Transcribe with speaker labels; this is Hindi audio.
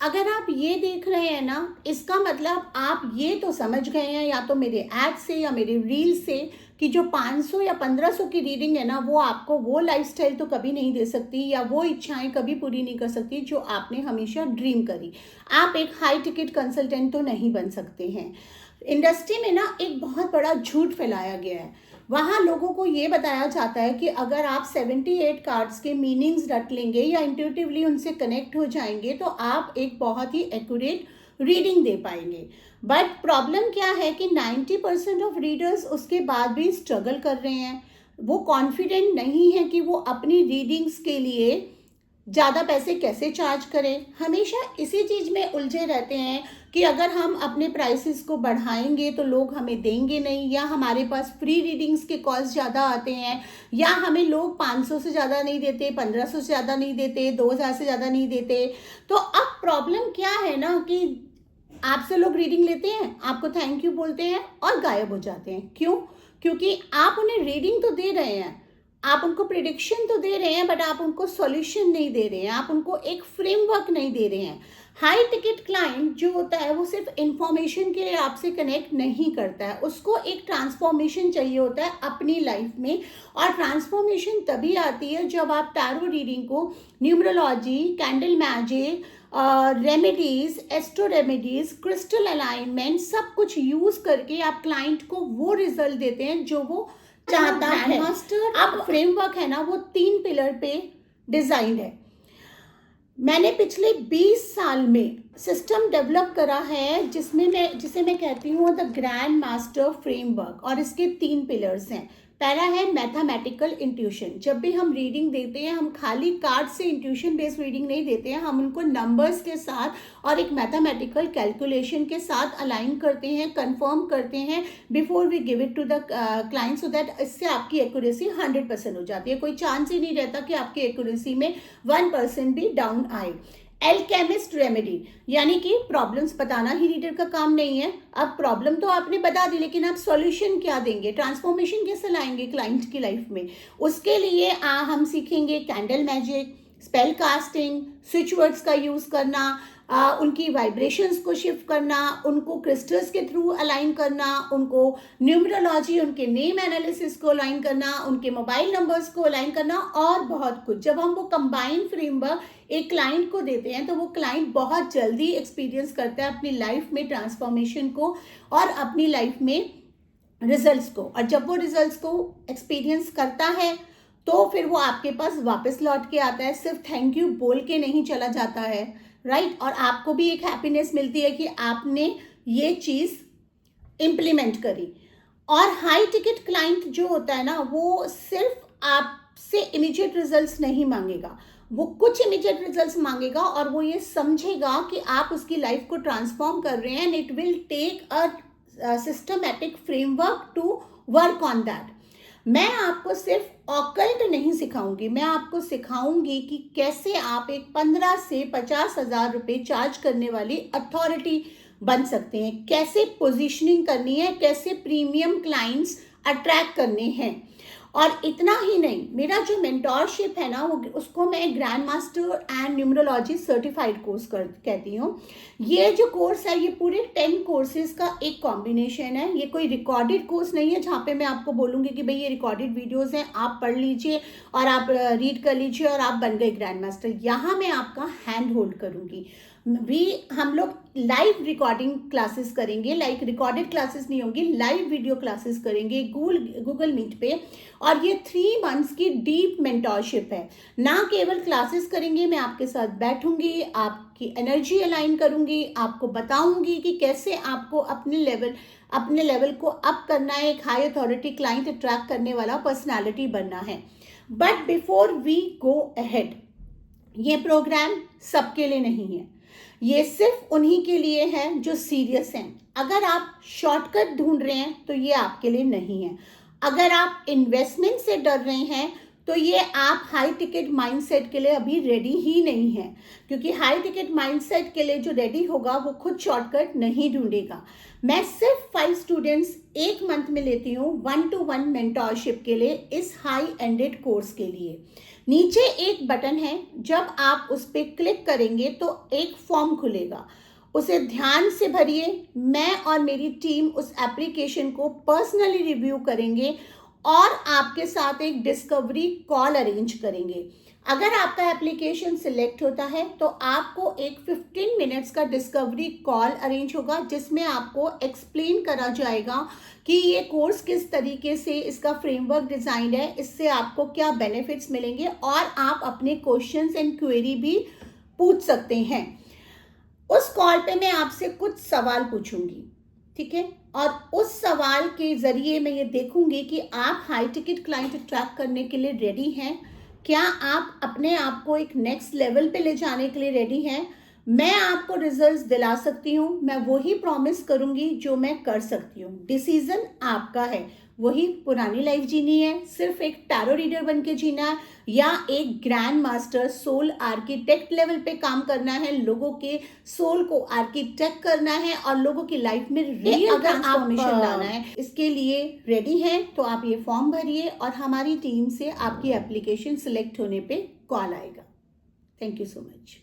Speaker 1: अगर आप ये देख रहे हैं ना, इसका मतलब आप ये तो समझ गए हैं या तो मेरे ऐड से या मेरे रील से कि जो 500 या 1500 की रीडिंग है ना, वो आपको वो लाइफस्टाइल तो कभी नहीं दे सकती या वो इच्छाएं कभी पूरी नहीं कर सकती जो आपने हमेशा ड्रीम करी। आप एक हाई टिकट कंसल्टेंट तो नहीं बन सकते हैं। इंडस्ट्री में ना एक बहुत बड़ा झूठ फैलाया गया है। वहाँ लोगों को ये बताया जाता है कि अगर आप 78 कार्ड्स के मीनिंग्स रट लेंगे या इंट्यूटिवली उनसे कनेक्ट हो जाएंगे तो आप एक बहुत ही एक्यूरेट रीडिंग दे पाएंगे। बट प्रॉब्लम क्या है कि 90% ऑफ रीडर्स उसके बाद भी स्ट्रगल कर रहे हैं। वो कॉन्फिडेंट नहीं है कि वो अपनी रीडिंग्स के लिए ज़्यादा पैसे कैसे चार्ज करें। हमेशा इसी चीज़ में उलझे रहते हैं कि अगर हम अपने प्राइसेस को बढ़ाएंगे तो लोग हमें देंगे नहीं, या हमारे पास फ्री रीडिंग्स के कॉस्ट ज़्यादा आते हैं, या हमें लोग 500 से ज़्यादा नहीं देते, 1500 से ज़्यादा नहीं देते, 2000 से ज़्यादा नहीं देते। तो अब प्रॉब्लम क्या है ना कि आपसे लोग रीडिंग लेते हैं, आपको थैंक यू बोलते हैं और गायब हो जाते हैं। क्यों? क्योंकि आप उन्हें रीडिंग तो दे रहे हैं, आप उनको प्रिडिक्शन तो दे रहे हैं, बट आप उनको सॉल्यूशन नहीं दे रहे हैं, आप उनको एक फ्रेमवर्क नहीं दे रहे हैं। हाई टिकट क्लाइंट जो होता है वो सिर्फ इंफॉर्मेशन के लिए आपसे कनेक्ट नहीं करता है, उसको एक ट्रांसफॉर्मेशन चाहिए होता है अपनी लाइफ में। और ट्रांसफॉर्मेशन तभी आती है जब आप टैरो रीडिंग को numerology, candle magic, remedies, astro remedies, crystal alignment सब कुछ यूज करके आप क्लाइंट को वो रिजल्ट देते हैं जो वो चाहता है। मास्टर अब फ्रेमवर्क है ना, वो 3 पिलर पे डिजाइन है। मैंने पिछले 20 साल में सिस्टम डेवलप करा है जिसे मैं कहती हूँ द ग्रैंड मास्टर फ्रेमवर्क, और इसके 3 पिलर्स हैं। पहला है मैथमेटिकल इंट्यूशन। जब भी हम रीडिंग देते हैं हम खाली कार्ड से इंट्यूशन बेस्ड रीडिंग नहीं देते हैं, हम उनको नंबर्स के साथ और एक मैथमेटिकल कैलकुलेशन के साथ अलाइन करते हैं, कंफर्म करते हैं before we give it to the client, so that इससे आपकी एक्यूरेसी 100% हो जाती है। कोई चांस ही नहीं रहता कि आपकी एक्यूरेसी में 1% भी डाउन आए। एल्केमिस्ट रेमेडी, यानी कि प्रॉब्लम्स बताना ही रीडर का काम नहीं है। अब प्रॉब्लम तो आपने बता दी, लेकिन आप सॉल्यूशन क्या देंगे, ट्रांसफॉर्मेशन कैसे लाएंगे क्लाइंट की लाइफ में। उसके लिए हम सीखेंगे candle magic, spell casting, switch words का यूज करना, उनकी वाइब्रेशंस को शिफ्ट करना, उनको क्रिस्टल्स के थ्रू अलाइन करना, उनको न्यूमरोलॉजी, उनके नेम एनालिसिस को अलाइन करना, उनके मोबाइल नंबर्स को अलाइन करना और बहुत कुछ। जब हम वो कंबाइंड फ्रेमवर्क एक क्लाइंट को देते हैं तो वो क्लाइंट बहुत जल्दी एक्सपीरियंस करता है अपनी लाइफ में ट्रांसफॉर्मेशन को और अपनी लाइफ में रिजल्ट्स को। और जब वो रिजल्ट्स को एक्सपीरियंस करता है तो फिर वो आपके पास वापस लौट के आता है, सिर्फ थैंक यू बोल के नहीं चला जाता है, राइट। और आपको भी एक हैप्पीनेस मिलती है कि आपने ये चीज़ इम्प्लीमेंट करी। और हाई टिकट क्लाइंट जो होता है ना, वो सिर्फ आपसे इमीडिएट रिजल्ट्स नहीं मांगेगा, वो कुछ इमीडिएट रिजल्ट्स मांगेगा और वो ये समझेगा कि आप उसकी लाइफ को ट्रांसफॉर्म कर रहे हैं, and it will take a systematic framework to work on that. मैं आपको सिर्फ ऑकल्ट नहीं सिखाऊंगी, मैं आपको सिखाऊंगी कि कैसे आप एक 15 से 50,000 रुपये चार्ज करने वाली अथॉरिटी बन सकते हैं, कैसे पोजीशनिंग करनी है, कैसे प्रीमियम क्लाइंट्स अट्रैक्ट करने हैं। और इतना ही नहीं, मेरा जो मेंटोरशिप है ना, वो उसको मैं grand master and numerology certified course कहती हूँ। ये जो कोर्स है ये पूरे 10 कोर्सेज का एक कॉम्बिनेशन है। ये कोई रिकॉर्डेड कोर्स नहीं है जहाँ पे मैं आपको बोलूँगी कि भाई ये रिकॉर्डेड वीडियोस हैं, आप पढ़ लीजिए और आप रीड कर लीजिए और आप बन गए ग्रैंड मास्टर। यहाँ मैं आपका हैंड होल्ड करूँगी भी। हम लोग लाइव रिकॉर्डिंग क्लासेस करेंगे, लाइक रिकॉर्डेड क्लासेस नहीं होंगी, लाइव वीडियो क्लासेस करेंगे गूगल मीट पे। और ये 3 मंथ्स की डीप मेंटोरशिप है। ना केवल क्लासेस करेंगे, मैं आपके साथ बैठूंगी, आपकी एनर्जी अलाइन करूंगी, आपको बताऊंगी कि कैसे आपको अपने लेवल को अप करना है, एक हाई अथॉरिटी क्लाइंट अट्रैक्ट करने वाला पर्सनैलिटी बनना है। But before we go ahead, ये प्रोग्राम सबके लिए नहीं है, ये सिर्फ उन्हीं के लिए है जो सीरियस हैं। अगर आप शॉर्टकट ढूंढ रहे हैं तो ये आपके लिए नहीं है। अगर आप इन्वेस्टमेंट से डर रहे हैं तो ये आप हाई टिकट माइंडसेट के लिए अभी रेडी ही नहीं है, क्योंकि हाई टिकट माइंडसेट के लिए जो रेडी होगा वो खुद शॉर्टकट नहीं ढूंढेगा। मैं सिर्फ 5 स्टूडेंट्स एक मंथ में लेती हूँ 1-to-1 मेंटोरशिप के लिए, इस हाई एंडेड कोर्स के लिए। नीचे एक बटन है, जब आप उस पर क्लिक करेंगे तो एक फॉर्म खुलेगा, उसे ध्यान से भरिए। मैं और मेरी टीम उस एप्लीकेशन को पर्सनली रिव्यू करेंगे और आपके साथ एक डिस्कवरी कॉल अरेंज करेंगे। अगर आपका एप्लीकेशन सिलेक्ट होता है तो आपको एक 15 मिनट्स का डिस्कवरी कॉल अरेंज होगा, जिसमें आपको एक्सप्लेन करा जाएगा कि ये कोर्स किस तरीके से इसका फ्रेमवर्क डिज़ाइन है, इससे आपको क्या बेनिफिट्स मिलेंगे, और आप अपने क्वेश्चंस एंड क्वेरी भी पूछ सकते हैं। उस कॉल पे मैं आपसे कुछ सवाल पूछूंगी, ठीक है, और उस सवाल के ज़रिए मैं ये देखूंगी कि आप हाई टिकट क्लाइंट अट्रैक्ट करने के लिए रेडी हैं, क्या आप अपने आप को एक नेक्स्ट लेवल पे ले जाने के लिए रेडी हैं। मैं आपको रिजल्ट्स दिला सकती हूँ, मैं वही प्रॉमिस करूँगी जो मैं कर सकती हूँ। डिसीजन आपका है, वही पुरानी लाइफ जीनी है, सिर्फ एक टैरो रीडर बन के जीना है, या एक grand master soul architect level पे काम करना है, लोगों के सोल को आर्किटेक्ट करना है और लोगों की लाइफ में रियल ट्रांसफॉर्मेशन लाना है। इसके लिए रेडी हैं तो आप ये फॉर्म भरिए और हमारी टीम से आपकी एप्लीकेशन सिलेक्ट होने पे कॉल आएगा। Thank you so much.